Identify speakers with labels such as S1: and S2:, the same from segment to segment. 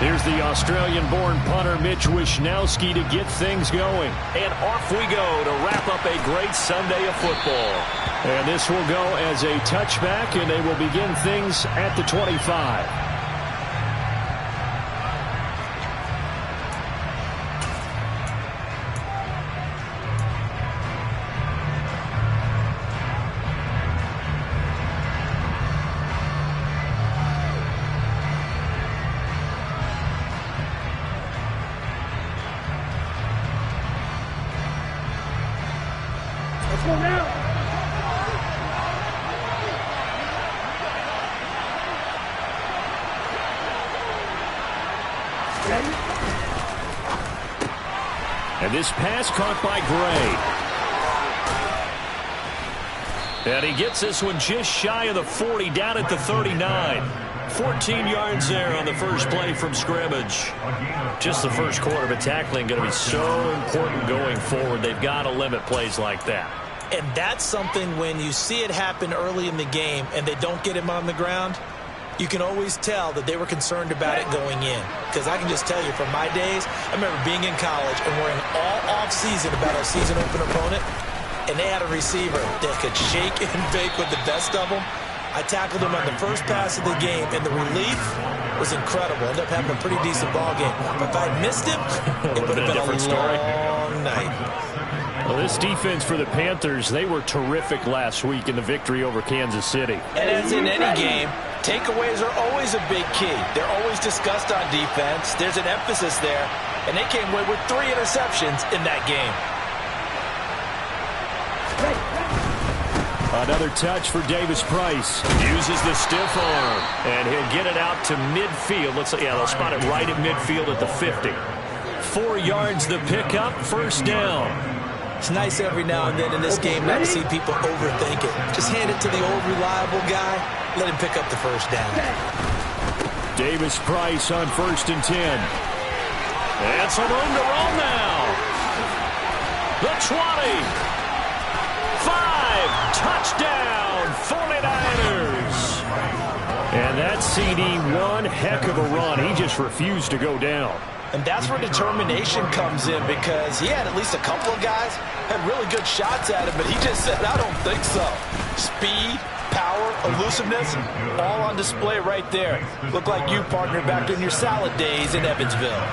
S1: Here's the Australian-born punter Mitch Wishnowsky to get things going.
S2: And off we go to wrap up a great Sunday of football.
S1: And this will go as a touchback, and they will begin things at the 25.
S3: Let's go now.
S1: And this pass caught by Gray. And he gets this one just shy of the 40, down at the 39. 14 yards there on the first play from scrimmage. Just the first quarter, but tackling going to be so important going forward. They've got to limit plays like that.
S4: And that's something when you see it happen early in the game and they don't get him on the ground, you can always tell that they were concerned about it going in. Because I can just tell you from my days, I remember being in college and worrying all off-season about our season open opponent, and they had a receiver that could shake and bake with the best of them. I tackled him on the first pass of the game, and the relief was incredible. Ended up having a pretty decent ball game. But if I had missed him, it would have been a different story. Long night.
S1: Well, this defense for the Panthers, they were terrific last week in the victory over Kansas City.
S4: And as in any game, takeaways are always a big key. They're always discussed on defense. There's an emphasis there. And they came away with 3 interceptions in that game.
S1: Another touch for Davis Price. Uses the stiff arm. And he'll get it out to midfield. They'll spot it right at midfield at the 50. 4 yards the pickup, first down.
S4: It's nice every now and then in this game not to see people overthink it. Just hand it to the old reliable guy. Let him pick up the first down.
S1: Davis Price on 1st and 10. And some room to roll now. The 20. 5. Touchdown, 49ers. And that CD, one heck of a run. He just refused to go down.
S4: And that's where determination comes in, because he had at least a couple of guys had really good shots at him, but he just said, I don't think so. Speed, power, elusiveness, all on display right there. Look like you, partner, back in your salad days in Evansville.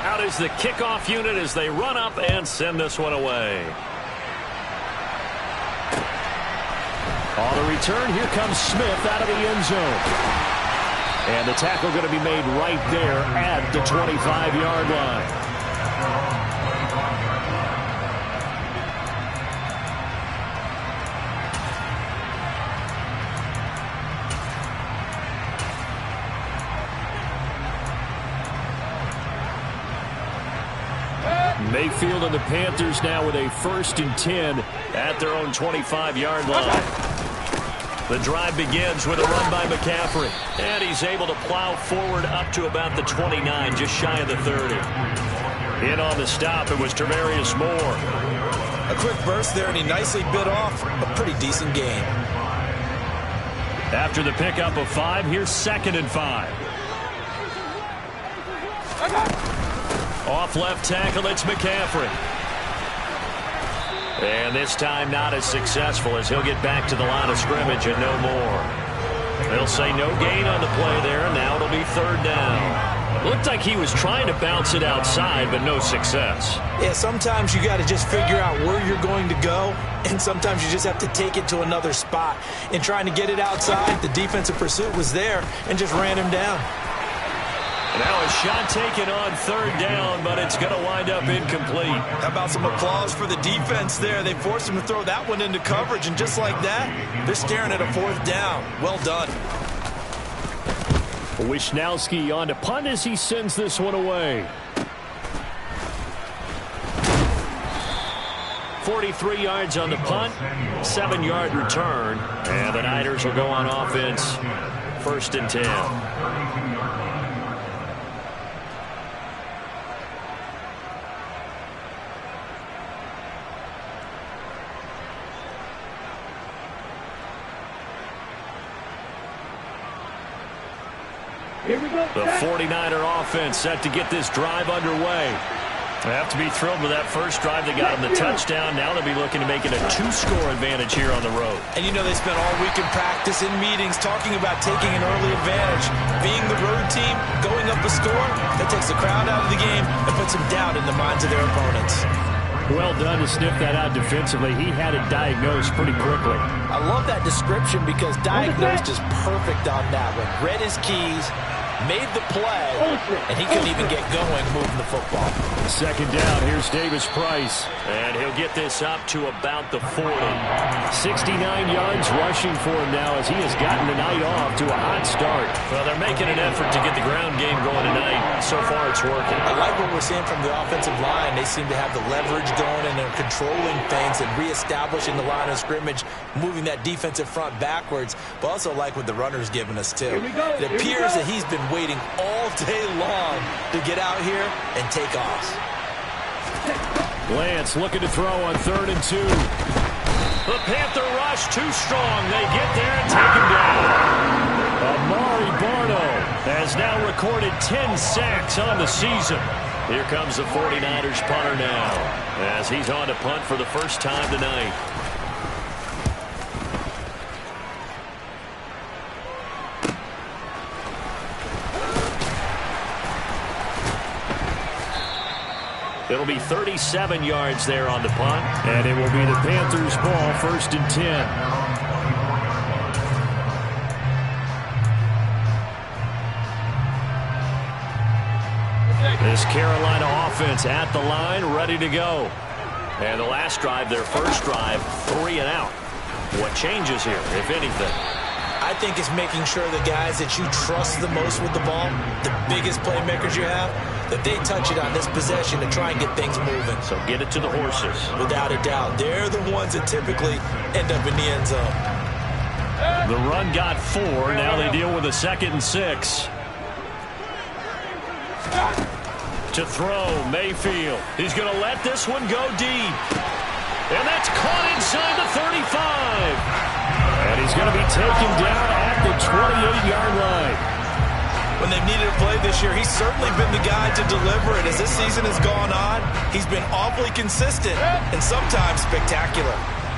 S1: Out is the kickoff unit as they run up and send this one away. On the return, here comes Smith out of the end zone. And the tackle going to be made right there at the 25-yard line. Mayfield and the Panthers now with a 1st and 10 at their own 25-yard line. The drive begins with a run by McCaffrey. And he's able to plow forward up to about the 29, just shy of the 30. In on the stop, it was Tarvarius Moore.
S4: A quick burst there, and he nicely bit off a pretty decent gain.
S1: After the pickup of 5, here's 2nd and 5. Off left tackle, it's McCaffrey. And this time not as successful, as he'll get back to the line of scrimmage and no more. They'll say no gain on the play there, and now it'll be 3rd down. Looked like he was trying to bounce it outside, but no success.
S4: Yeah, sometimes you got to just figure out where you're going to go, and sometimes you just have to take it to another spot. In trying to get it outside, the defensive pursuit was there and just ran him down.
S1: Now a shot taken on 3rd down, but it's going to wind up incomplete.
S4: How about some applause for the defense there? They forced him to throw that one into coverage, and just like that, they're staring at a 4th down. Well done.
S1: Wishnowsky on to punt as he sends this one away. 43 yards on the punt, 7-yard return, and the Niners will go on offense, 1st and 10.
S3: Here we go.
S1: The 49er offense set to get this drive underway. They have to be thrilled with that first drive. They got them the touchdown. Now they'll be looking to make it a 2-score advantage here on the road.
S4: And you know they spent all week in practice, in meetings, talking about taking an early advantage. Being the road team, going up a score, that takes the crowd out of the game and puts some doubt in the minds of their opponents.
S1: Well done to sniff that out defensively. He had it diagnosed pretty quickly.
S4: I love that description because diagnosed is perfect on that one. Read his keys, made the play, and he couldn't even get going moving the football.
S1: Second down, here's Davis Price. And he'll get this up to about the 40. 69 yards rushing for him now as he has gotten the night off to a hot start. Well, they're making an effort to get the ground game going tonight. So far, it's working.
S4: I like what we're seeing from the offensive line. They seem to have the leverage going, and they're controlling things and reestablishing the line of scrimmage, moving that defensive front backwards, but also like what the runner's giving us, too. It appears that he's been waiting all day long to get out here and take off.
S1: Lance looking to throw on 3rd and 2. The Panther rush too strong. They get there and take him down. Amari Barno has now recorded 10 sacks on the season. Here comes the 49ers punter now as he's on to punt for the first time tonight. It'll be 37 yards there on the punt, and it will be the Panthers' ball, 1st and 10. This Carolina offense at the line, ready to go. And the last drive, their first drive, 3 and out. What changes here, if anything?
S4: I think it's making sure the guys that you trust the most with the ball, the biggest playmakers you have, that they touch it on this possession to try and get things moving.
S1: So get it to the horses.
S4: Without a doubt. They're the ones that typically end up in the end zone.
S1: The run got 4. Now they deal with a 2nd and 6. To throw, Mayfield. He's going to let this one go deep. And that's caught inside the 35. And he's going to be taken down at the 28-yard line.
S4: When they've needed a play this year, he's certainly been the guy to deliver it. As this season has gone on, he's been awfully consistent and sometimes spectacular.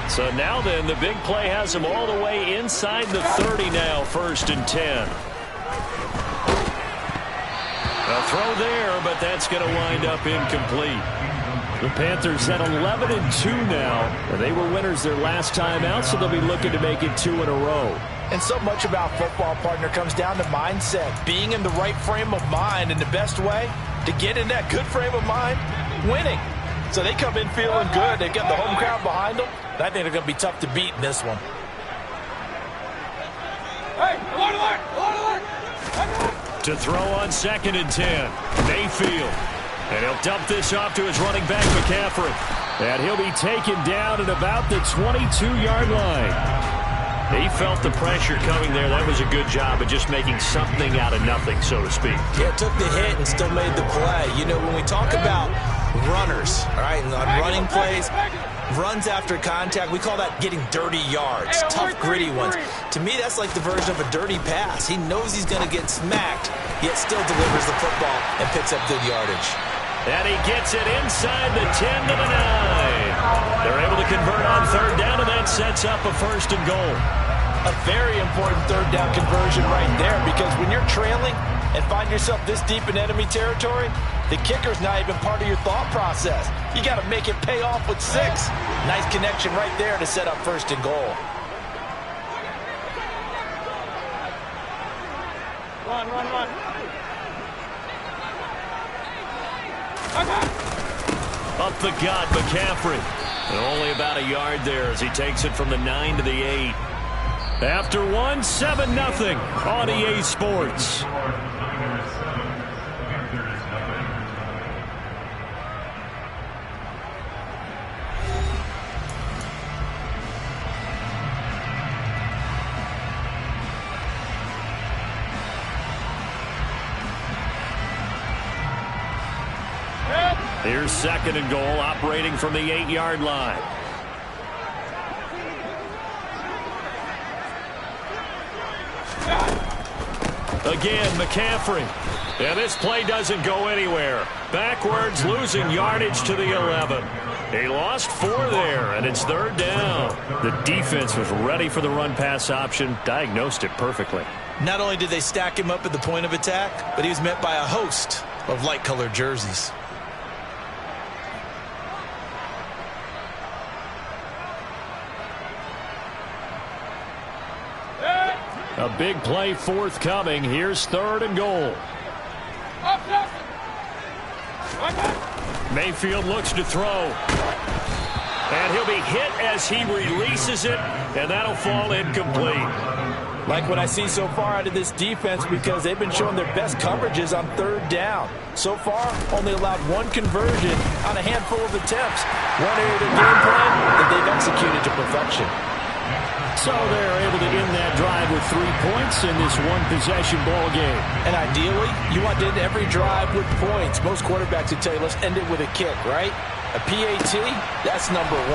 S1: So now then, the big play has him all the way inside the 30 now, 1st and 10. A throw there, but that's going to wind up incomplete. The Panthers at 11-2 now. They were winners their last time out, so they'll be looking to make it 2 in a row.
S4: And so much about football, partner, comes down to mindset. Being in the right frame of mind, and the best way to get in that good frame of mind, winning. So they come in feeling good. They've got the home crowd behind them. And I think they're going to be tough to beat in this one.
S3: Hey, alert!
S1: To throw on 2nd and 10. Mayfield. And he'll dump this off to his running back, McCaffrey. And he'll be taken down at about the 22-yard line. He felt the pressure coming there. That was a good job of just making something out of nothing, so to speak.
S4: Yeah, took the hit and still made the play. You know, when we talk about runners, all right, on running plays, runs after contact, we call that getting dirty yards, tough, gritty ones. To me, that's like the version of a dirty pass. He knows he's going to get smacked, yet still delivers the football and picks up good yardage.
S1: And he gets it inside the 10 to the 9. They're able to convert on 3rd down, and that sets up a 1st and goal.
S4: A very important 3rd down conversion right there, because when you're trailing and find yourself this deep in enemy territory, the kicker's not even part of your thought process. You got to make it pay off with 6. Nice connection right there to set up 1st and goal.
S3: Run.
S1: Up the gut, McCaffrey. And only about a yard there as he takes it from the 9 to the 8. After one, 7-0 on EA Sports. Here's 2nd and goal, operating from the 8-yard line. Again, McCaffrey. And this play doesn't go anywhere. Backwards, losing yardage to the 11. He lost 4 there, and it's 3rd down. The defense was ready for the run-pass option, diagnosed it perfectly.
S4: Not only did they stack him up at the point of attack, but he was met by a host of light-colored jerseys.
S1: A big play forthcoming. Here's 3rd and goal. Mayfield looks to throw. And he'll be hit as he releases it, and that'll fall incomplete.
S4: Like what I see so far out of this defense, because they've been showing their best coverages on 3rd down. So far, only allowed 1 conversion on a handful of attempts. One area of their game plan that they've executed to perfection.
S1: So they're able to end that drive with 3 points in this one-possession ball game.
S4: And ideally, you want to end every drive with points. Most quarterbacks would tell you, let's end it with a kick, right? A PAT, that's number 1.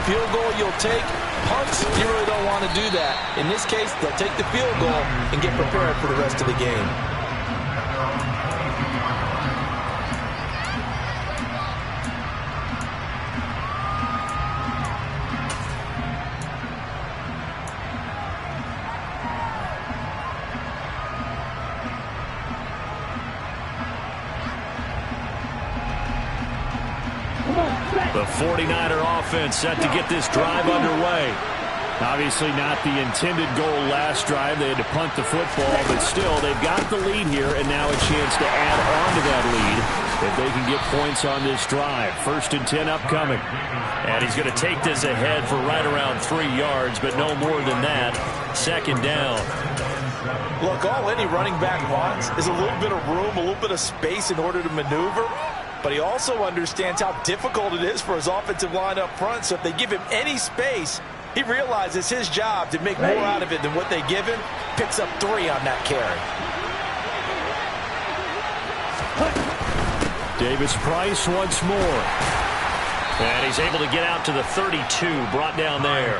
S4: Field goal you'll take. Punts, you really don't want to do that. In this case, they'll take the field goal and get prepared for the rest of the game.
S1: The 49er offense set to get this drive underway. Obviously not the intended goal last drive. They had to punt the football, but still, they've got the lead here, and now a chance to add on to that lead if they can get points on this drive. 1st and 10 upcoming. And he's going to take this ahead for right around 3 yards, but no more than that. 2nd down.
S4: Look, all any running back wants is a little bit of room, a little bit of space in order to maneuver. But he also understands how difficult it is for his offensive line up front. So if they give him any space, he realizes his job to make more out of it than what they give him. Picks up 3 on that carry.
S1: Davis Price once more. And he's able to get out to the 32, brought down there.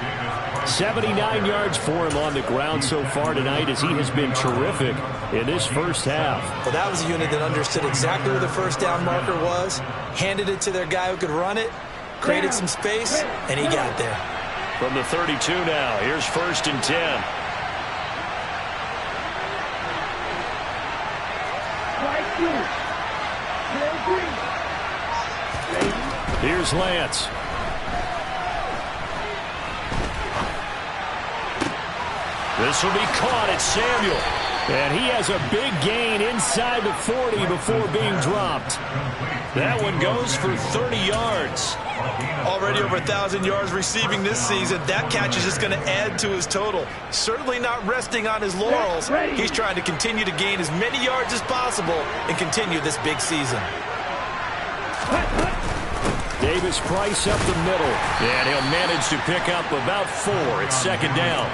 S1: 79 yards for him on the ground so far tonight as he has been terrific in this first half.
S4: Well, that was a unit that understood exactly where the first down marker was, handed it to their guy who could run it, created some space, and he got there.
S1: From the 32 now, here's 1st and 10. Here's Lance. This will be caught at Samuel. And he has a big gain inside the 40 before being dropped. That one goes for 30 yards.
S4: Already over 1,000 yards receiving this season. That catch is just going to add to his total. Certainly not resting on his laurels. He's trying to continue to gain as many yards as possible and continue this big season.
S1: Davis Price up the middle. And he'll manage to pick up about 4. It's 2nd down.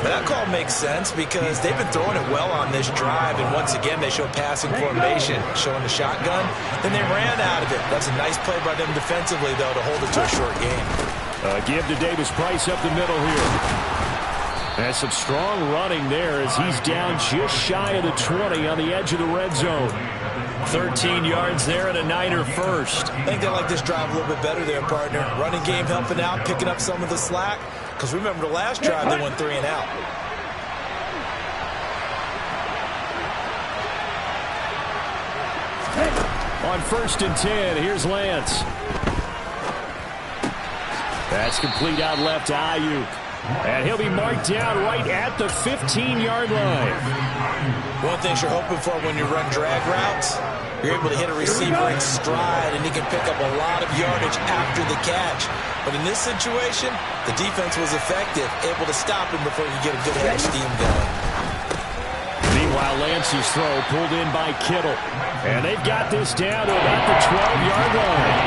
S4: That call makes sense because they've been throwing it well on this drive, and once again they show passing formation, showing the shotgun. Then they ran out of it. That's a nice play by them defensively, though, to hold it to a short game.
S1: Give to Davis Price up the middle here. That's some strong running there as he's down just shy of the 20 on the edge of the red zone. 13 yards there and a Niner first.
S4: I think they like this drive a little bit better there, partner. Running game helping out, picking up some of the slack. Because remember the last drive, they went 3 and out.
S1: On 1st and 10, here's Lance. That's complete out left to Ayuk. And he'll be marked down right at the 15-yard line.
S4: One thing you're hoping for when you run drag routes, you're able to hit a receiver in stride, and he can pick up a lot of yardage after the catch. But in this situation, the defense was effective, able to stop him before you get a good head of steam going.
S1: Meanwhile, Lance's throw pulled in by Kittle. And they've got this down to about the 12-yard line.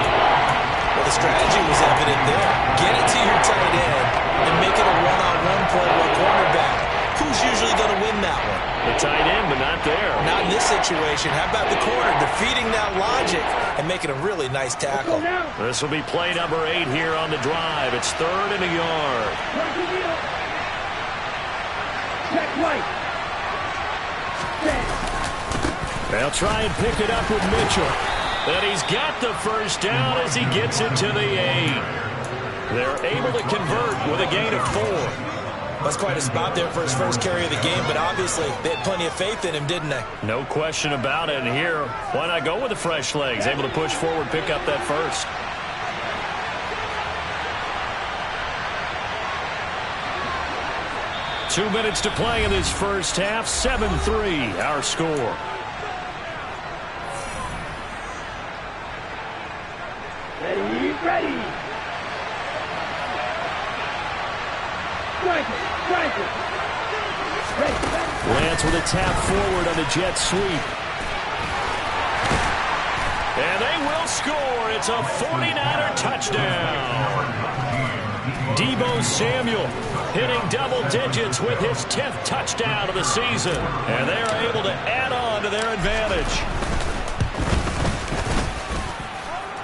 S4: Well, the strategy was evident there. Get it to your tight end and make it a one-on-one play with a cornerback. Who's usually going to win that one?
S1: The tight end, but not there.
S4: Not in this situation. How about the corner defeating that logic and making a really nice tackle?
S1: This will be play number 8 here on the drive. It's 3rd and a yard.
S3: Check right.
S1: They'll try and pick it up with Mitchell. And he's got the first down as he gets it to the 8. They're able to convert with a gain of 4.
S4: That's quite a spot there for his first carry of the game, but obviously they had plenty of faith in him, didn't they?
S1: No question about it. And here, why not go with the fresh legs? Able to push forward, pick up that first. Two minutes to play in this first half. 7-3, our score.
S3: Ready.
S1: Lance with a tap forward on the jet sweep. And they will score. It's a 49er touchdown. Deebo Samuel hitting double digits with his 10th touchdown of the season. And they are able to add on to their advantage.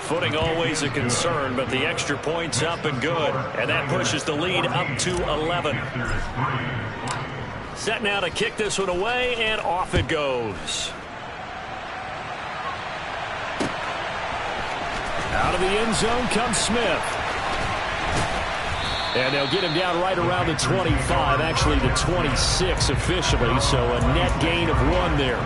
S1: Footing always a concern, but the extra point's up and good. And that pushes the lead up to 11. Set now to kick this one away, and off it goes. Out of the end zone comes Smith. And they'll get him down right around the 25, actually the 26 officially, so a net gain of 1 there.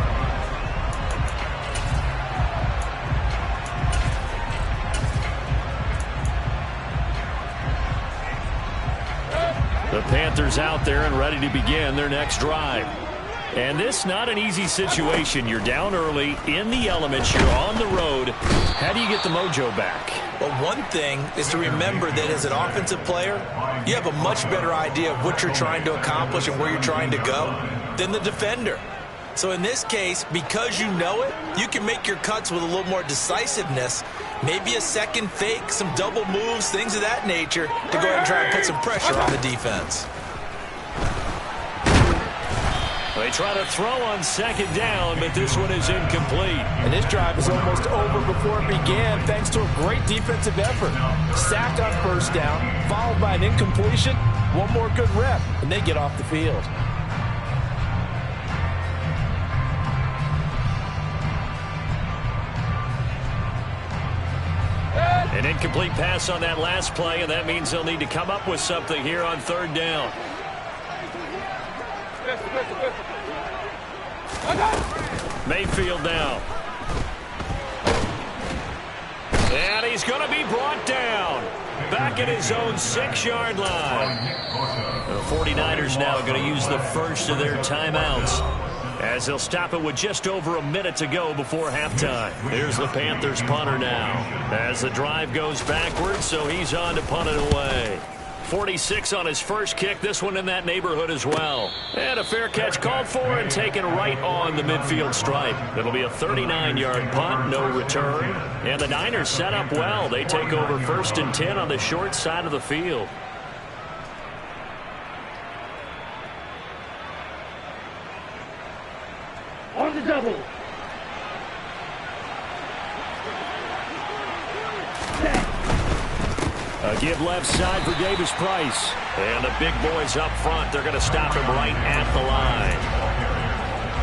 S1: The Panthers out there and ready to begin their next drive. And this not an easy situation. You're down early, in the elements, you're on the road. How do you get the mojo back?
S4: Well, one thing is to remember that as an offensive player, you have a much better idea of what you're trying to accomplish and where you're trying to go than the defender. So in this case, because you know it, you can make your cuts with a little more decisiveness. Maybe a second fake, some double moves, things of that nature to go ahead and try and put some pressure on the defense.
S1: They try to throw on second down, but this one is incomplete.
S5: And this drive is almost over before it began thanks to a great defensive effort. Sack on first down, followed by an incompletion, one more good rep, and they get off the field.
S1: An incomplete pass on that last play, and that means they'll need to come up with something here on third down. Mayfield now. And he's going to be brought down. Back at his own 6-yard line. The 49ers now going to use the first of their timeouts, as they'll stop it with just over a minute to go before halftime. Here's the Panthers punter now, as the drive goes backwards, so he's on to punt it away. 46 on his first kick, this one in that neighborhood as well. And a fair catch called for and taken right on the midfield stripe. It'll be a 39-yard punt, no return. And the Niners set up well. They take over 1st and 10 on the short side of the field.
S3: On the double.
S1: A give left side for Davis Price. And the big boys up front, they're going to stop him right at the line.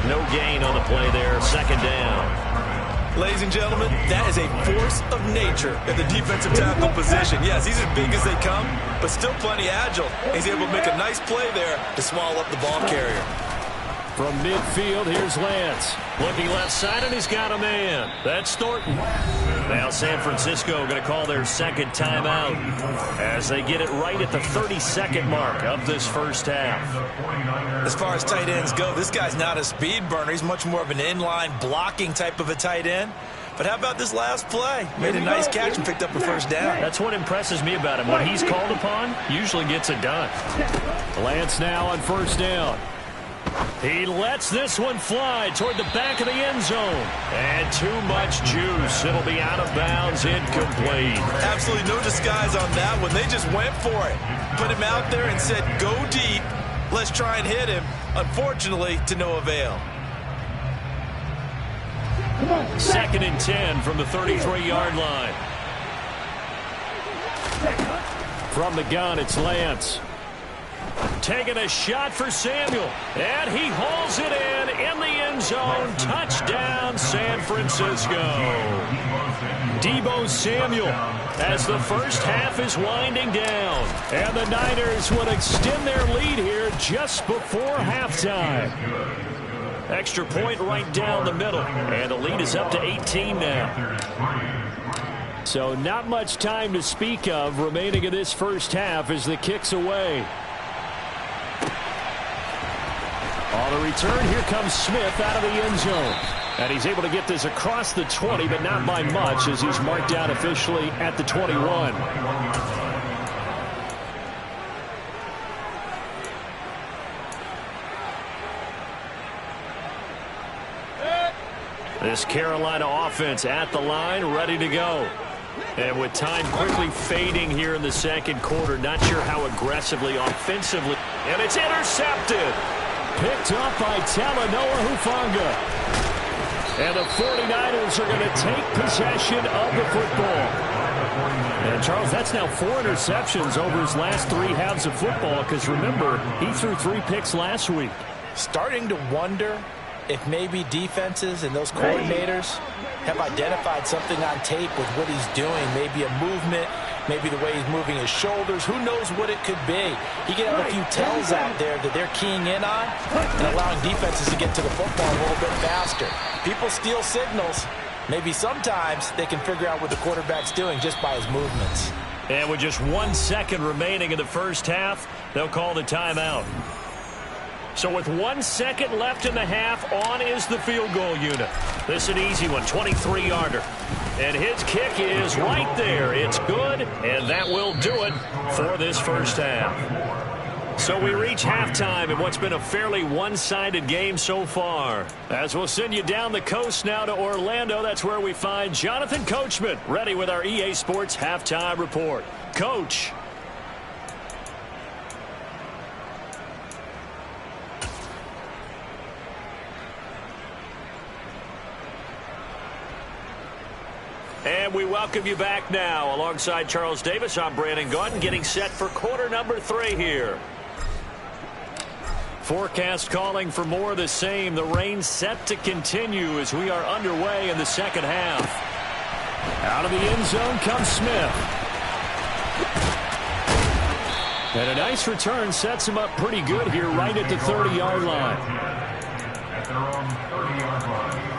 S1: No gain on the play there, second down.
S4: Ladies and gentlemen, that is a force of nature at the defensive tackle position. Yes, he's as big as they come, but still plenty agile. He's able to make a nice play there to swallow up the ball carrier.
S1: From midfield, here's Lance. Looking left side, and he's got a man. That's Thornton. Now San Francisco going to call their second timeout as they get it right at the 32nd mark of this first half.
S4: As far as tight ends go, this guy's not a speed burner. He's much more of an inline blocking type of a tight end. But how about this last play? Made a nice catch and picked up a first down.
S1: That's what impresses me about him. When he's called upon, usually gets it done. Lance now on first down. He lets this one fly toward the back of the end zone. And too much juice. It'll be out of bounds, incomplete.
S4: Absolutely no disguise on that one. They just went for it. Put him out there and said, go deep. Let's try and hit him. Unfortunately, to no avail.
S1: 2nd and 10 from the 33-yard line. From the gun, it's Lance. taking a shot for Samuel. And he hauls it in the end zone. Touchdown, San Francisco. Deebo Samuel as the first half is winding down. And the Niners would extend their lead here just before halftime. Extra point right down the middle. And the lead is up to 18 now. So not much time to speak of remaining in this first half as the kick's away. On the return, here comes Smith out of the end zone. And he's able to get this across the 20, but not by much as he's marked down officially at the 21. This Carolina offense at the line, ready to go. And with time quickly fading here in the second quarter, not sure how aggressively, offensively. And it's intercepted. Picked up by Talanoa Hufanga. And the 49ers are going to take possession of the football. And, Charles, that's now 4 interceptions over his last 3 halves of football because, remember, he threw 3 picks last week.
S4: Starting to wonder if maybe defenses and those coordinators have identified something on tape with what he's doing, maybe a movement, maybe the way he's moving his shoulders. Who knows what it could be? He could have a few tells out there that they're keying in on and allowing defenses to get to the football a little bit faster. People steal signals. Maybe sometimes they can figure out what the quarterback's doing just by his movements.
S1: And with just 1 second remaining in the first half, they'll call the timeout. So with 1 second left in the half, on is the field goal unit. This is an easy one, 23-yarder. And his kick is right there. It's good, and that will do it for this first half. So we reach halftime in what's been a fairly one-sided game so far. As we'll send you down the coast now to Orlando, that's where we find Jonathan Coachman, ready with our EA Sports Halftime Report. Coach. And we welcome you back now. Alongside Charles Davis, I'm Brandon Gaudin, getting set for quarter number 3 here. Forecast calling for more of the same. The rain set to continue as we are underway in the second half. Out of the end zone comes Smith. And a nice return sets him up pretty good here right at the 30-yard line.
S6: At their own 30-yard line.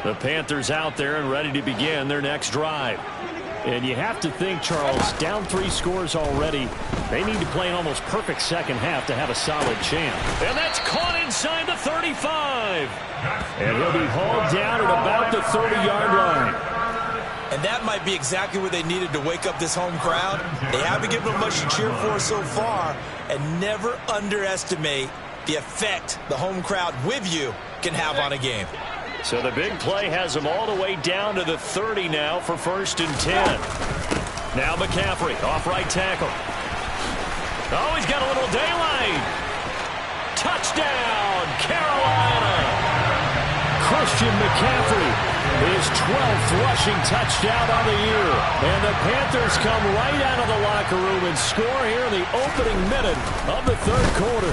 S1: The Panthers out there and ready to begin their next drive. And you have to think, Charles, down 3 scores already. They need to play an almost perfect second half to have a solid chance. And that's caught inside the 35. And he'll be hauled down at about the 30-yard line.
S4: And that might be exactly what they needed to wake up this home crowd. They haven't given them much to cheer for so far. And never underestimate the effect the home crowd with you can have on a game.
S1: So the big play has them all the way down to the 30 now for 1st and 10. Now McCaffrey off right tackle. Oh, he's got a little daylight. Touchdown, Carolina. Christian McCaffrey, his 12th rushing touchdown on the year. And the Panthers come right out of the locker room and score here in the opening minute of the 3rd quarter.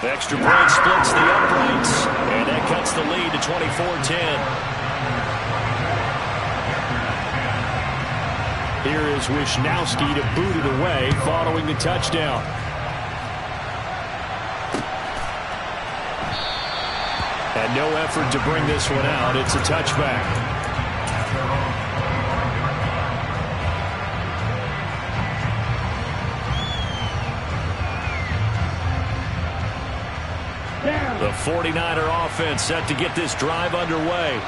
S1: Extra point splits the uprights, and that cuts the lead to 24-10. Here is Wisnowski to boot it away following the touchdown. And no effort to bring this one out. It's a touchback. The 49er offense set to get this drive underway.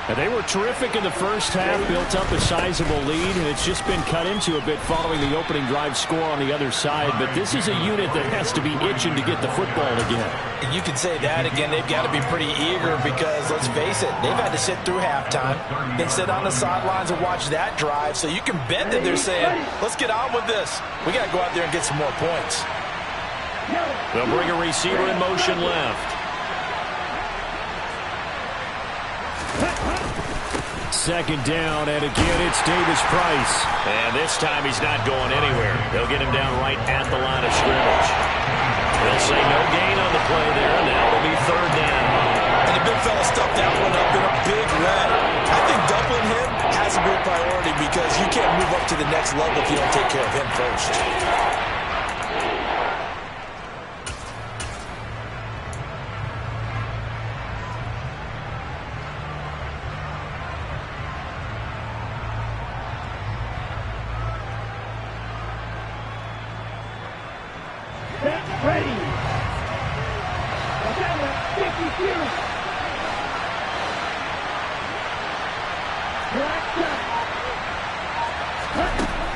S1: And they were terrific in the first half, built up a sizable lead, and it's just been cut into a bit following the opening drive score on the other side. But this is a unit that has to be itching to get the football again.
S4: You could say that again. They've got to be pretty eager because, let's face it, they've had to sit through halftime, then sit on the sidelines and watch that drive. So you can bet that they're saying, let's get on with this. We got to go out there and get some more points.
S1: They'll bring a receiver in motion left. Second down, and again, it's Davis Price.
S2: And this time he's not going anywhere. They'll get him down right at the line of scrimmage. They'll say no gain on the play there, and now it'll be third down.
S4: And the big fella stuffed that one up in a big way. I think doubling him has to be a priority because you can't move up to the next level if you don't take care of him first.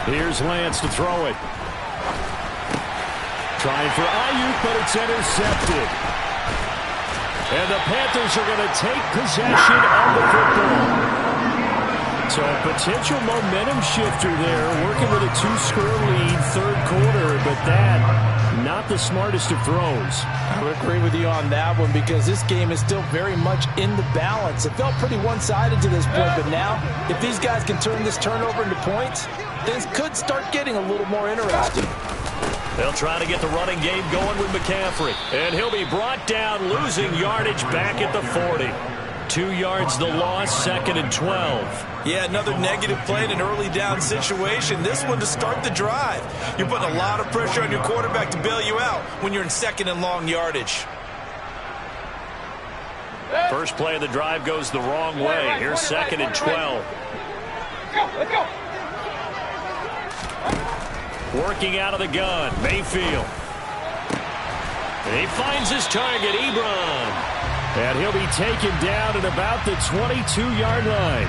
S1: Here's Lance to throw it. Trying for Ayuk, but it's intercepted. And the Panthers are going to take possession of the football. So a potential momentum shifter there, working with a two-score lead, third quarter, but that, not the smartest of throws.
S4: I would agree with you on that one because this game is still very much in the balance. It felt pretty one-sided to this point, but now, if these guys can turn this turnover into points, things could start getting a little more interesting.
S1: They'll try to get the running game going with McCaffrey. And he'll be brought down, losing yardage back at the 40. 2 yards the loss, 2nd and 12.
S4: Yeah, another negative play in an early down situation. This one to start the drive. You're putting a lot of pressure on your quarterback to bail you out when you're in 2nd and long yardage.
S1: First play of the drive goes the wrong way. Here's 2nd and 12.
S3: Let's go.
S1: Working out of the gun, Mayfield. And he finds his target, Ebron. And he'll be taken down at about the 22-yard line.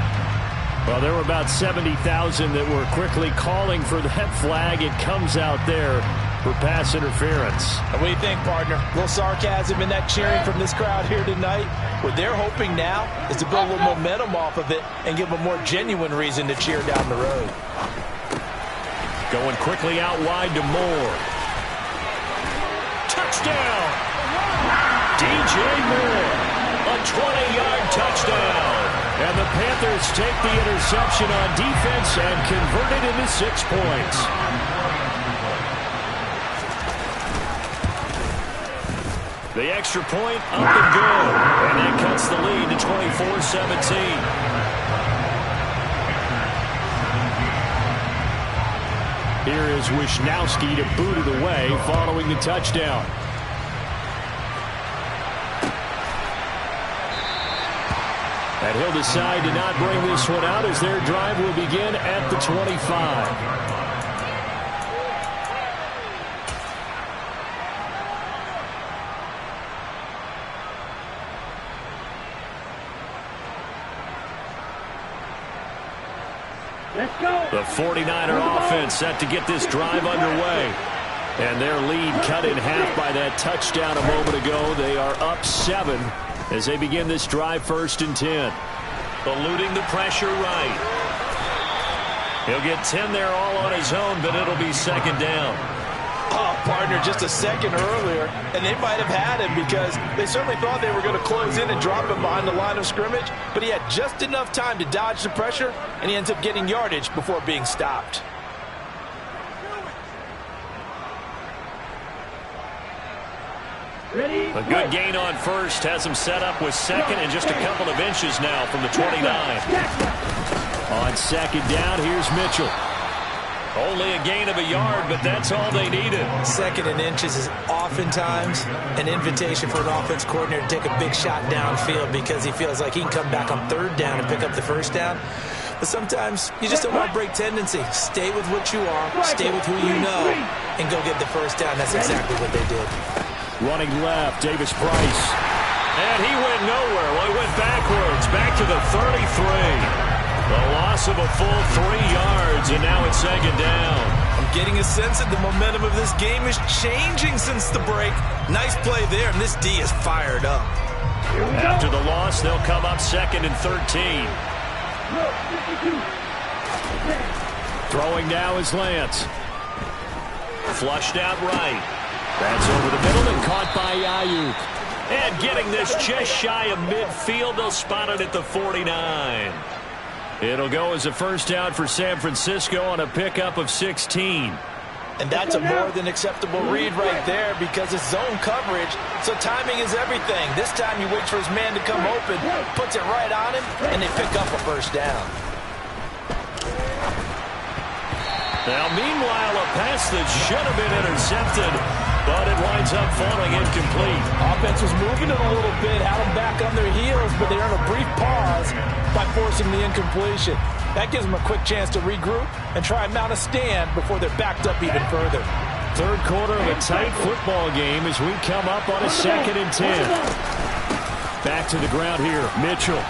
S1: Well, there were about 70,000 that were quickly calling for that flag. It comes out there for pass interference.
S4: What do you think, partner? A little sarcasm in that cheering from this crowd here tonight. What they're hoping now is to build a little momentum off of it and give them a more genuine reason to cheer down the road.
S1: Going quickly out wide to Moore. Touchdown! DJ Moore, a 20-yard touchdown. And the Panthers take the interception on defense and convert it into 6 points. The extra point up and good. And that cuts the lead to 24-17. Here is Wisnowski to boot it away following the touchdown. And he'll decide to not bring this one out as their drive will begin at the 25.
S3: Let's go.
S1: The 49er offense set to get this drive underway. And their lead cut in half by that touchdown a moment ago. They are up 7 as they begin this drive, 1st and 10. Eluding the pressure right. He'll get 10 there all on his own, but it'll be 2nd down.
S4: Oh, partner, just a second earlier, and they might have had him because they certainly thought they were going to close in and drop him behind the line of scrimmage, but he had just enough time to dodge the pressure, and he ends up getting yardage before being stopped.
S3: Ready?
S1: A good gain on 1st has him set up with 2nd and just a couple of inches now from the 29. On 2nd down, here's Mitchell. Only a gain of a yard, but that's all they needed.
S4: 2nd and inches is oftentimes an invitation for an offense coordinator to take a big shot downfield because he feels like he can come back on 3rd down and pick up the 1st down. But sometimes you just don't want to break tendency. Stay with what you are, stay with who you know, and go get the 1st down. That's exactly what they did.
S1: Running left, Davis Price. And he went nowhere. Well, he went backwards, back to the 33. The loss of a full 3 yards, and now it's second down.
S4: I'm getting a sense that the momentum of this game is changing since the break. Nice play there, and this D is fired up.
S1: After the loss, they'll come up second and 13. Throwing now is Lance. Flushed out right. That's over the middle and caught by Ayuk. And getting this just shy of midfield, they'll spot it at the 49. It'll go as a first down for San Francisco on a pickup of 16.
S4: And that's a more than acceptable read right there because it's zone coverage, so timing is everything. This time he waits for his man to come open, puts it right on him, and they pick up a first down.
S1: Now, meanwhile, a pass that should have been intercepted, but it winds up falling incomplete.
S5: Offense was moving it a little bit, had them back on their heels, but they earned a brief pause by forcing the incompletion. That gives them a quick chance to regroup and try and mount a stand before they're backed up even further.
S1: Third quarter of a tight football game as we come up on a 2nd and 10. Back to the ground here, Mitchell.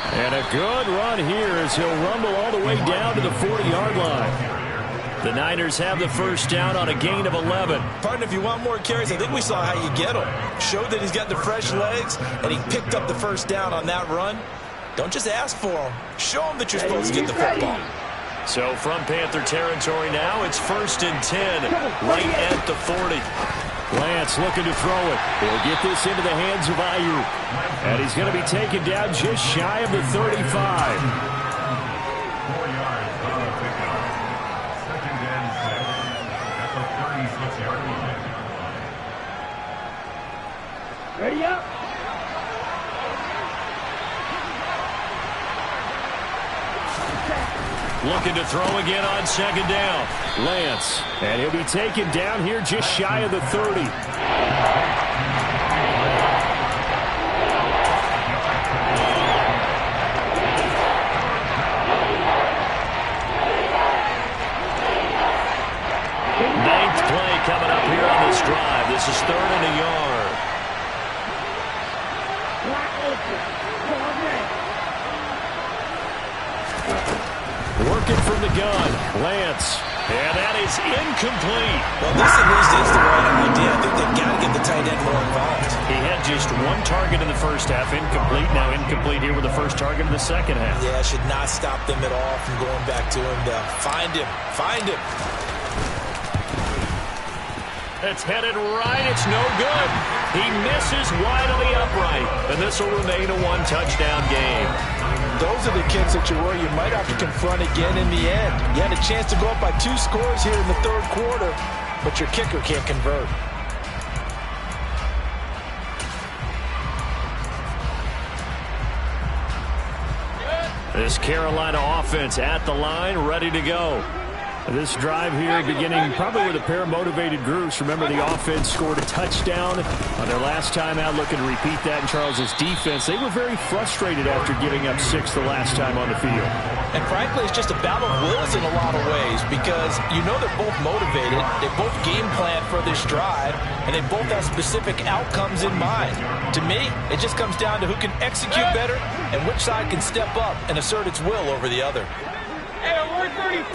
S1: And a good run here as he'll rumble all the way down to the 40-yard line. The Niners have the first down on a gain of 11.
S4: Partner, if you want more carries, I think we saw how you get him. Showed that he's got the fresh legs, and he picked up the first down on that run. Don't just ask for him. Show him that you're supposed to get the football.
S1: So from Panther territory now, it's 1st and 10, right at the 40. Lance looking to throw it. He'll get this into the hands of Ayuk. And he's going to be taken down just shy of the 35.
S6: 4 yards on the pickup. 2nd and 7 at the 36-yard line.
S3: Ready up.
S1: Looking to throw again on 2nd down. Lance. And he'll be taken down here just shy of the 30. Ninth play coming up here on this drive. This is 3rd and a yard. Working from the gun, Lance. And that is incomplete.
S4: Well, this at least is the right idea. I think they've got to get the tight end more involved.
S1: He had just 1 target in the first half, incomplete. Now incomplete here with the first target in the second half.
S4: Yeah, should not stop them at all from going back to him to find him. Find him.
S1: It's headed right. It's no good. He misses wide on the upright. And this will remain a 1-touchdown game.
S5: Those are the kicks that you worry you might have to confront again in the end. You had a chance to go up by 2 scores here in the 3rd quarter, but your kicker can't convert.
S1: This Carolina offense at the line, ready to go. This drive here beginning probably with a pair of motivated groups. Remember, the offense scored a touchdown on their last time out, looking to repeat that in Charles's defense. They were very frustrated after giving up 6 the last time on the field.
S4: And frankly, it's just a battle of wills in a lot of ways because you know they're both motivated, they both game plan for this drive, and they both have specific outcomes in mind. To me, it just comes down to who can execute better and which side can step up and assert its will over the other.
S3: Hey, we're 30.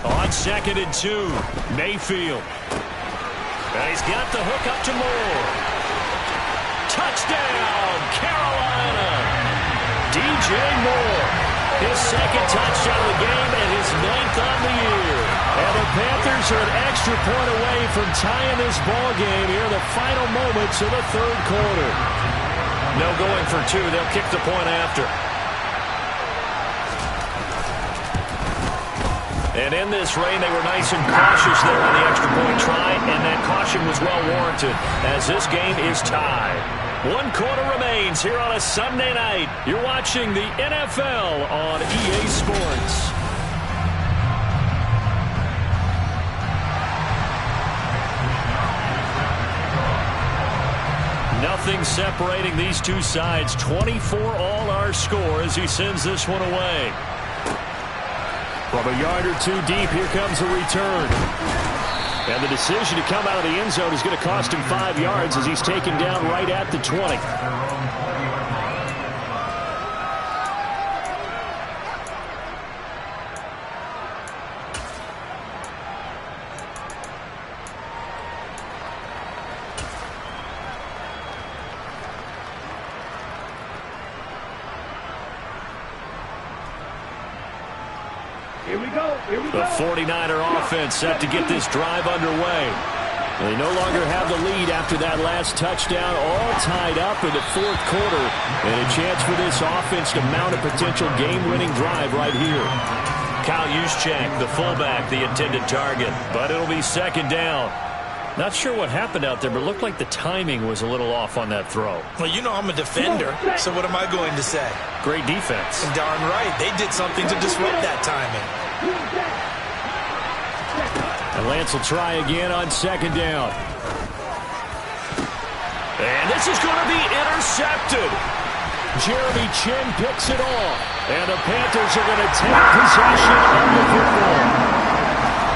S1: On 2nd and 2, Mayfield. And he's got the hook up to Moore. Touchdown, Carolina. DJ Moore, his 2nd touchdown of the game and his 9th on the year. And the Panthers are an extra point away from tying this ball game here in the final moments of the 3rd quarter. No going for 2. They'll kick the point after. And in this rain, they were nice and cautious there on the extra point try, and that caution was well warranted as this game is tied. 1 quarter remains here on a Sunday night. You're watching the NFL on EA Sports. Nothing separating these two sides. 24 all our score as he sends this one away. From a yard or 2 deep, here comes a return. And the decision to come out of the end zone is going to cost him 5 yards as he's taken down right at the 20.
S3: Here we go.
S1: The 49er offense set to get this drive underway. They no longer have the lead after that last touchdown, all tied up in the fourth quarter, and a chance for this offense to mount a potential game-winning drive right here.
S2: Kyle Juszczyk, the fullback, the intended target, but it'll be second down.
S1: Not sure what happened out there, but it looked like the timing was a little off on that throw.
S4: Well, you know I'm a defender, so what am I going to say?
S1: Great defense.
S4: And darn right, they did something to disrupt that timing.
S1: And Lance will try again on second down.
S2: And this is going to be intercepted.
S1: Jeremy Chin picks it off. And the Panthers are going to take possession of the football.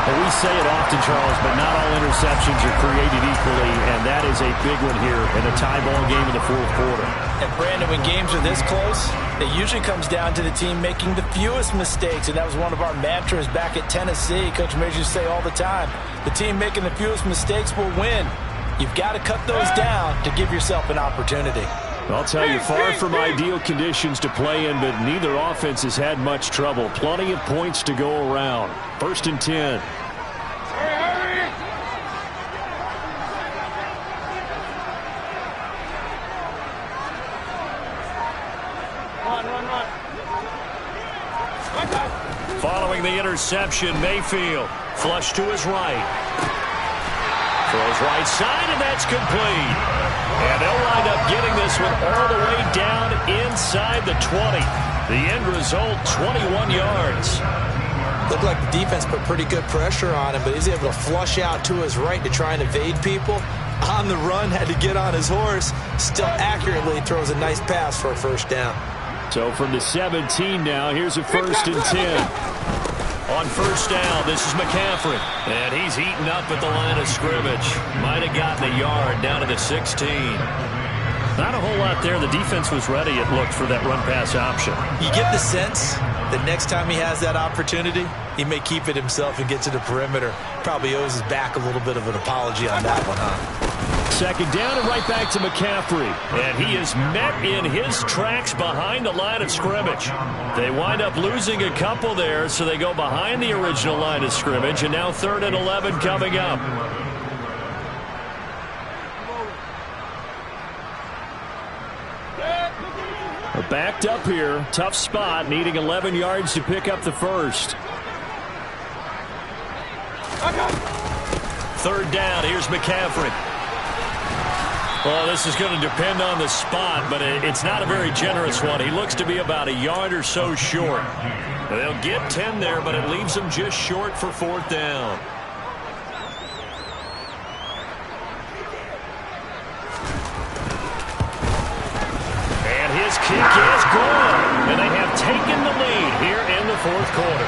S1: Well, we say it often, Charles, but not all interceptions are created equally, and that is a big one here in a tie ball game in the fourth quarter.
S4: And, Brandon, when games are this close, it usually comes down to the team making the fewest mistakes, and that was one of our mantras back at Tennessee. Coach Mays used to say all the time, the team making the fewest mistakes will win. You've got to cut those down to give yourself an opportunity.
S1: I'll tell you, far from ideal conditions to play in, but neither offense has had much trouble. Plenty of points to go around. 1st and 10.
S3: Hurry! Run.
S2: Following the interception, Mayfield flush to his right. Throws right side, and that's complete. And they'll wind up getting this one all the way down inside the 20. The end result, 21 yards.
S4: Looked like the defense put pretty good pressure on him, but he's able to flush out to his right to try and evade people. On the run, had to get on his horse. Still accurately throws a nice pass for a first down.
S1: So from the 17 now, here's a 1st and 10.
S2: On first down, this is McCaffrey. And he's eaten up at the line of scrimmage. Might have gotten a yard down to the 16.
S1: Not a whole lot there. The defense was ready, it looked, for that run-pass option.
S4: You get the sense that next time he has that opportunity, he may keep it himself and get to the perimeter. Probably owes his back a little bit of an apology on that one, huh?
S1: Second down and right back to McCaffrey.
S2: And he is met in his tracks behind the line of scrimmage. They wind up losing a couple there, so they go behind the original line of scrimmage, and now 3rd and 11 coming up.
S1: We're backed up here. Tough spot, needing 11 yards to pick up the first.
S2: 3rd down, here's McCaffrey. Well, this is going to depend on the spot, but it's not a very generous one. He looks to be about a yard or so short. They'll get 10 there, but it leaves them just short for 4th down. And his kick is good. And they have taken the lead here in the fourth quarter.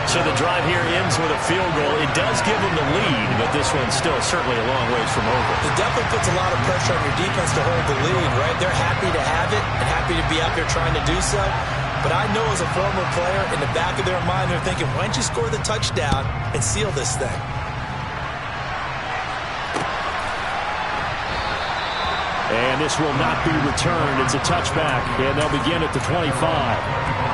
S2: So the drive here ends with a field goal. It does give them the lead, but this one's still certainly a long ways from over.
S4: It definitely puts a lot of pressure on your defense to hold the lead, right? They're happy to have it and happy to be out there trying to do so. But I know as a former player, in the back of their mind, they're thinking, why don't you score the touchdown and seal this thing?
S1: And this will not be returned. It's a touchback, and they'll begin at the 25.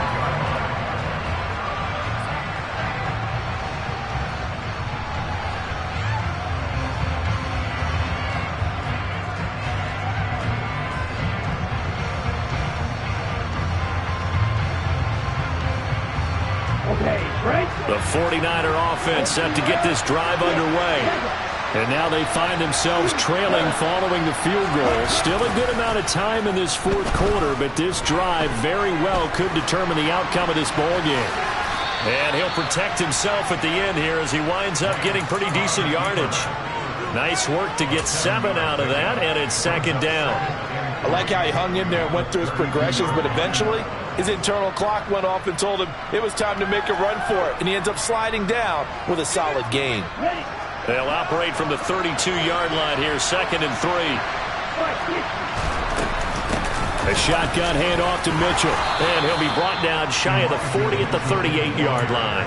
S1: The 49er offense set to get this drive underway. And now they find themselves trailing following the field goal. Still a good amount of time in this fourth quarter, but this drive very well could determine the outcome of this ball game.
S2: And he'll protect himself at the end here as he winds up getting pretty decent yardage. Nice work to get 7 out of that, and it's 2nd down.
S5: I like how he hung in there and went through his progressions, but eventually his internal clock went off and told him it was time to make a run for it, and he ends up sliding down with a solid gain.
S1: They'll operate from the 32-yard line here, 2nd and 3. A shotgun handoff to Mitchell. And he'll be brought down shy of the 40 at the 38-yard line.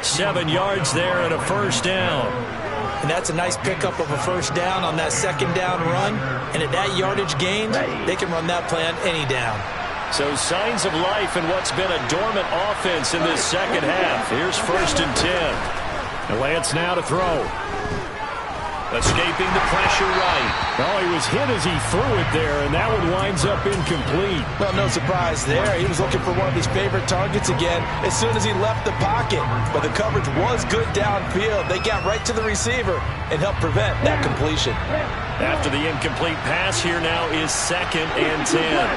S1: 7 yards there and a first down.
S4: And that's a nice pickup of a first down on that 2nd down run. And at that yardage gain, they can run that play on any down.
S1: So signs of life in what's been a dormant offense in this second half. Here's 1st and 10.
S2: Lance now to throw.
S1: Escaping the pressure right.
S2: Oh, he was hit as he threw it there, and that one winds up incomplete.
S5: Well, no surprise there. He was looking for one of his favorite targets again as soon as he left the pocket. But the coverage was good downfield. They got right to the receiver and helped prevent that completion.
S1: After the incomplete pass, here now is 2nd and 10.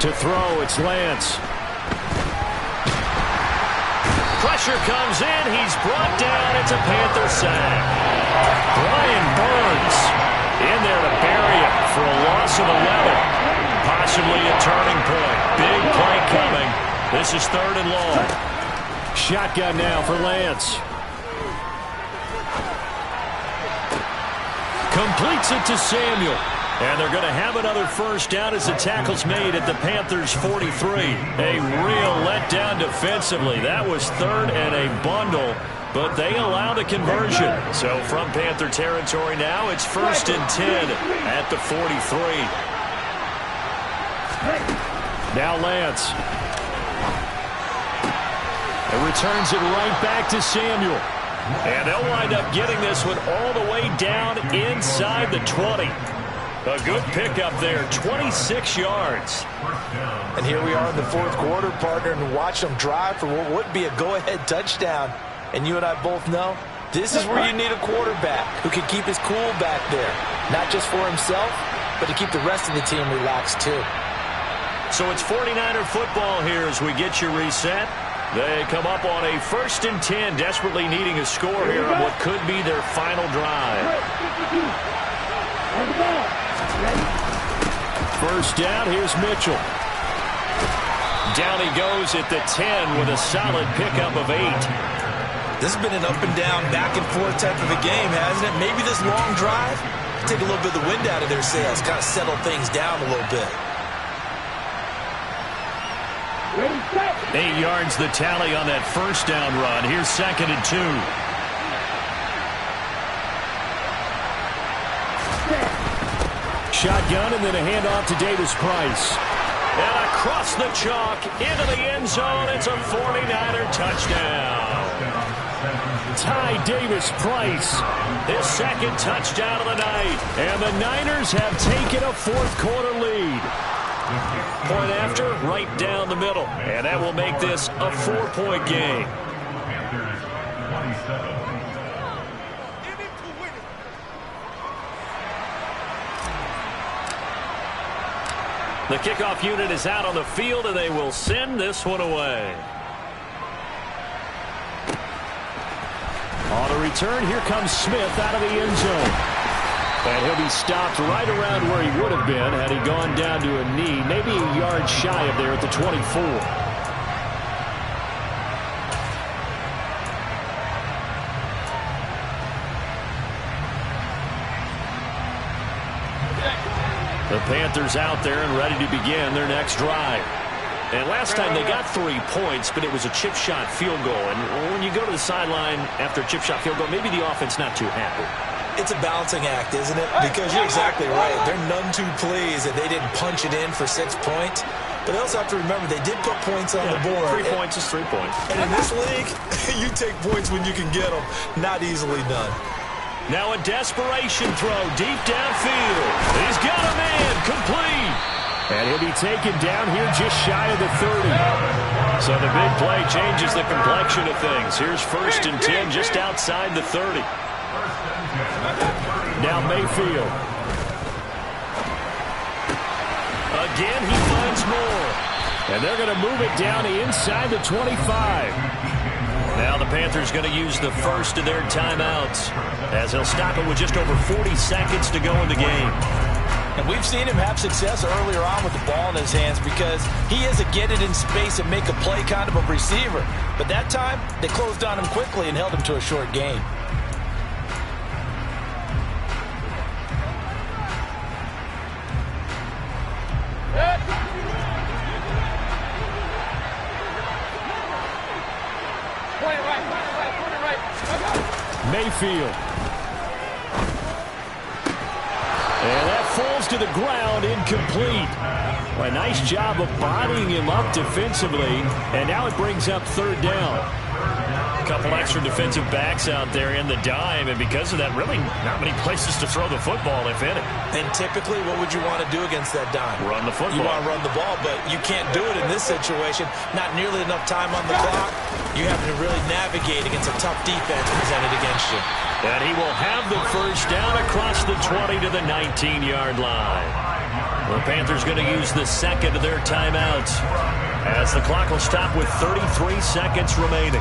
S2: To throw, it's Lance.
S1: Pressure comes in. He's brought down. It's a Panther sack. Brian Burns in there to bury it for a loss of 11. Possibly a turning point. Big play coming. This is 3rd and long.
S2: Shotgun now for Lance.
S1: Completes it to Samuel. And they're going to have another first down as the tackle's made at the Panthers' 43. A real letdown defensively. That was 3rd and a bundle, but they allowed a conversion. So from Panther territory now, it's 1st and 10 at the 43.
S2: Now Lance. And returns it right back to Samuel.
S1: And they'll wind up getting this one all the way down inside the 20. A good pickup there, 26 yards.
S5: And here we are in the 4th quarter, partner, and watch them drive for what would be a go-ahead touchdown. And you and I both know this is where you need a quarterback who can keep his cool back there. Not just for himself, but to keep the rest of the team relaxed too.
S1: So it's 49er football here as we get you reset. They come up on a 1st and 10, desperately needing a score here on what could be their final drive.
S2: First down, here's Mitchell.
S1: Down he goes at the 10 with a solid pickup of 8.
S4: This has been an up and down, back and forth type of a game, hasn't it? Maybe this long drive, take a little bit of the wind out of their sails, kind of settle things down a little bit.
S1: 8 yards the tally on that first down run. Here's 2nd and 2.
S2: Shotgun and then a handoff to Davis Price.
S1: And across the chalk into the end zone. It's a 49er touchdown.
S2: Ty Davis Price.
S1: His 2nd touchdown of the night.
S2: And the Niners have taken a 4th quarter lead.
S1: Point after, right down the middle. And that will make this a 4-point game.
S6: Panthers 27.
S1: The kickoff unit is out on the field, and they will send this one away.
S2: On a return, here comes Smith out of the end zone. And he'll be stopped right around where he would have been had he gone down to a knee, maybe a yard shy of there at the 24.
S1: The Panthers out there and ready to begin their next drive. And last time they got 3 points, but it was a chip shot field goal. And when you go to the sideline after a chip shot field goal, maybe the offense not too happy.
S4: It's a balancing act, isn't it? Because you're exactly right. They're none too pleased that they didn't punch it in for 6 points. But they also have to remember they did put points on the board.
S1: 3 points is 3 points.
S4: And in this league, you take points when you can get them. Not easily done.
S1: Now a desperation throw deep downfield. He's got a man complete.
S2: And he'll be taken down here just shy of the 30.
S1: So the big play changes the complexion of things. Here's 1st and 10 just outside the 30.
S2: Now Mayfield.
S1: Again, he finds more.
S2: And they're going to move it down inside the 25.
S1: Now the Panthers going to use the first of their timeouts as they'll stop it with just over 40 seconds to go in the game.
S4: And we've seen him have success earlier on with the ball in his hands because he is a get it in space and make a play kind of a receiver. But that time, they closed on him quickly and held him to a short gain.
S1: Mayfield. And that falls to the ground, incomplete. Well, a nice job of bodying him up defensively, and now it brings up third down. A couple extra defensive backs out there in the dime, and because of that, really not many places to throw the football, if any.
S4: And typically, what would you want to do against that dime?
S1: Run the football.
S4: You want to run the ball, but you can't do it in this situation. Not nearly enough time on the clock. You have to really navigate against a tough defense presented against you.
S1: And he will have the first down across the 20 to the 19-yard line. The Panthers going to use the second of their timeouts as the clock will stop with 33 seconds remaining.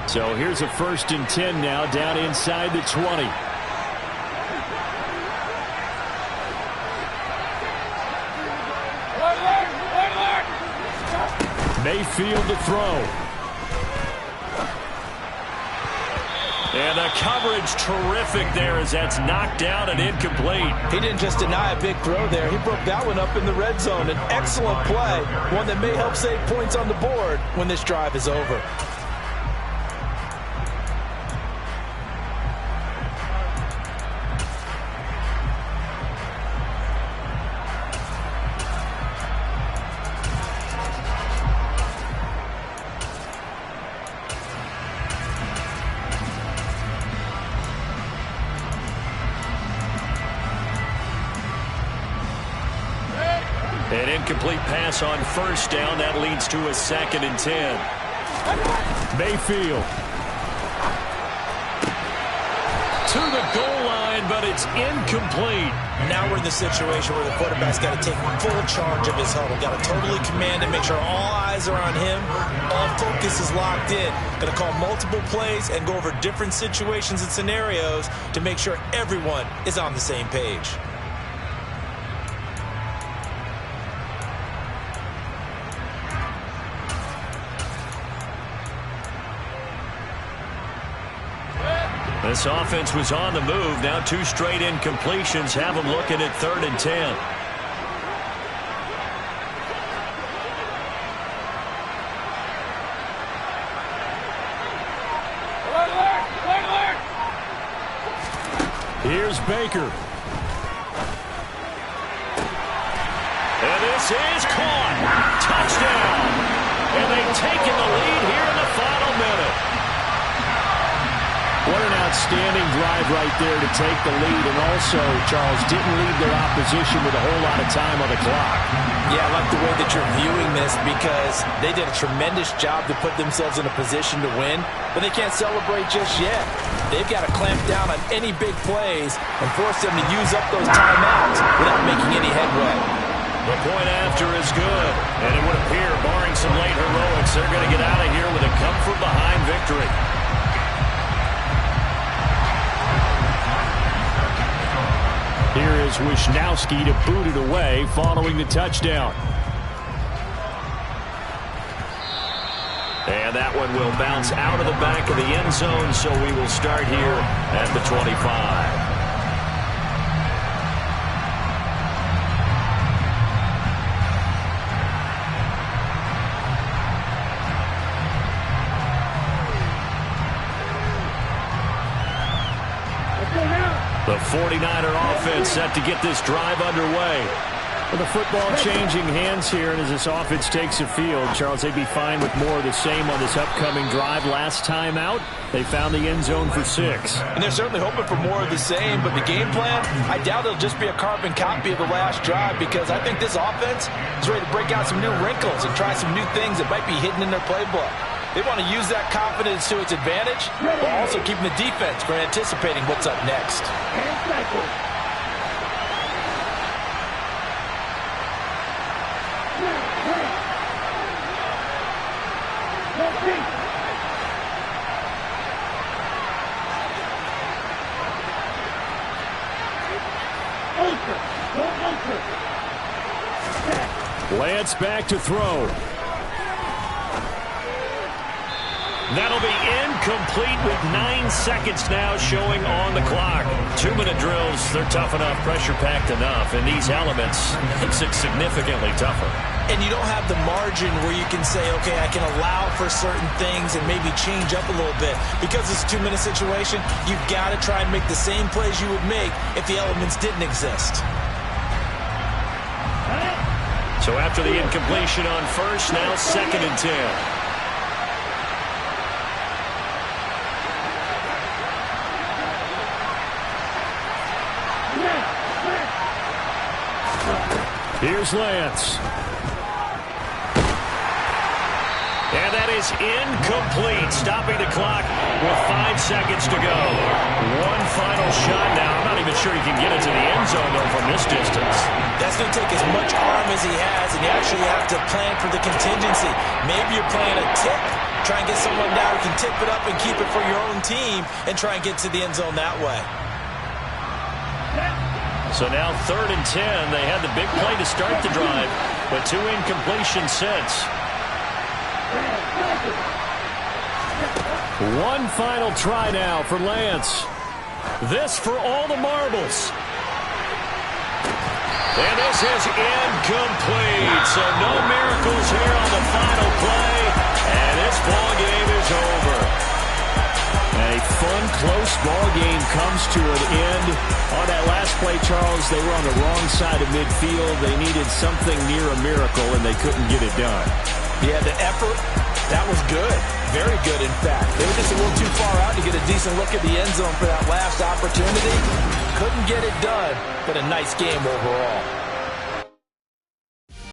S1: So here's a 1st and 10 now down inside the 20. Mayfield to throw. And the coverage terrific there as that's knocked down and incomplete.
S4: He didn't just deny a big throw there. He broke that one up in the red zone. An excellent play, one that may help save points on the board when this drive is over.
S1: An incomplete pass on 1st down. That leads to a 2nd and 10. Mayfield. To the goal line, but it's incomplete.
S4: Now we're in the situation where the quarterback's got to take full charge of his huddle. Got to totally command and make sure all eyes are on him. All focus is locked in. Going to call multiple plays and go over different situations and scenarios to make sure everyone is on the same page.
S1: This offense was on the move. Now 2 straight incompletions have them looking at 3rd and 10. Here's Baker. And this is caught. Touchdown. And they've taken the lead here in the final minute. What an outstanding drive right there to take the lead. And also, Charles, didn't leave their opposition with a whole lot of time on the clock.
S4: Yeah, I like the way that you're viewing this because they did a tremendous job to put themselves in a position to win, but they can't celebrate just yet. They've got to clamp down on any big plays and force them to use up those timeouts without making any headway.
S1: The point after is good, and it would appear, barring some late heroics, they're going to get out of here with a come-from-behind victory. Here is Wisnowski to boot it away following the touchdown. And that one will bounce out of the back of the end zone, so we will start here at the 25. The 49er offense set to get this drive underway. With the football changing hands here, and as this offense takes the field, Charles, they'd be fine with more of the same on this upcoming drive. Last time out, they found the end zone for 6.
S4: And they're certainly hoping for more of the same, but the game plan, I doubt it'll just be a carbon copy of the last drive because I think this offense is ready to break out some new wrinkles and try some new things that might be hidden in their playbook. They want to use that confidence to its advantage, while also keeping the defense from anticipating what's up next.
S3: Let's
S1: Lance back to throw.
S2: That'll be incomplete with 9 seconds now showing on the clock. 2-minute drills, they're tough enough, pressure-packed enough, and these elements makes it significantly tougher.
S4: And you don't have the margin where you can say, okay, I can allow for certain things and maybe change up a little bit. Because it's a 2-minute situation, you've got to try and make the same plays you would make if the elements didn't exist.
S2: So after the incompletion on first, now 2nd and 10.
S1: Here's Lance.
S2: And that is incomplete, stopping the clock with 5 seconds to go. One final shot now. I'm not even sure he can get into the end zone, though, from this distance.
S4: That's going to take as much arm as he has, and you actually have to plan for the contingency. Maybe you're playing a tip. Try and get someone down who can tip it up and keep it for your own team and try and get to the end zone that way.
S2: So now 3rd and 10. They had the big play to start the drive, but 2 incompletions since.
S1: One final try now for Lance.
S2: This for all the marbles. And this is incomplete. So no miracles here on the final play. And this ball game is over.
S1: A fun, close ball game comes to an end. On that last play, Charles, they were on the wrong side of midfield. They needed something near a miracle, and they couldn't get it done.
S4: Yeah, the effort, that was good. Very good, in fact. They were just a little too far out to get a decent look at the end zone for that last opportunity. Couldn't get it done, but a nice game overall.